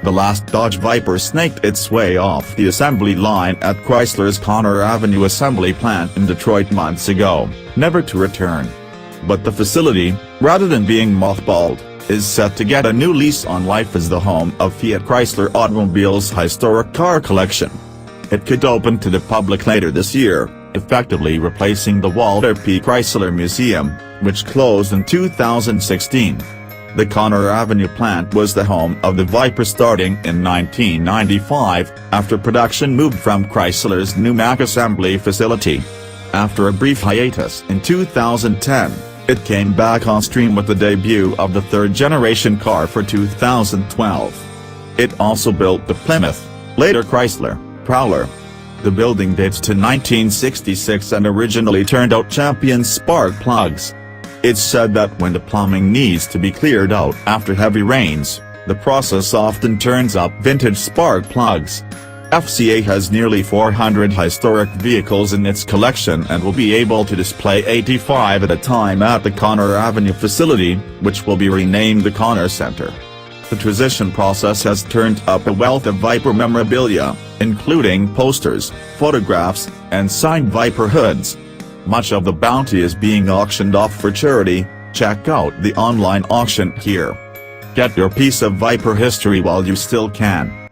The last Dodge Viper snaked its way off the assembly line at Chrysler's Conner Avenue assembly plant in Detroit months ago, never to return. But the facility, rather than being mothballed, is set to get a new lease on life as the home of Fiat Chrysler Automobile's historic car collection. It could open to the public later this year, effectively replacing the Walter P. Chrysler Museum, which closed in 2016. The Conner Avenue plant was the home of the Viper starting in 1995, after production moved from Chrysler's new Mack assembly facility. After a brief hiatus in 2010, it came back on stream with the debut of the third-generation car for 2012. It also built the Plymouth, later Chrysler, Prowler. The building dates to 1966 and originally turned out champion spark plugs. It's said that when the plumbing needs to be cleared out after heavy rains, the process often turns up vintage spark plugs. FCA has nearly 400 historic vehicles in its collection and will be able to display 85 at a time at the Conner Avenue facility, which will be renamed the Conner Center. The transition process has turned up a wealth of Viper memorabilia, including posters, photographs, and signed Viper hoods. Much of the bounty is being auctioned off for charity. Check out the online auction here. Get your piece of Viper history while you still can.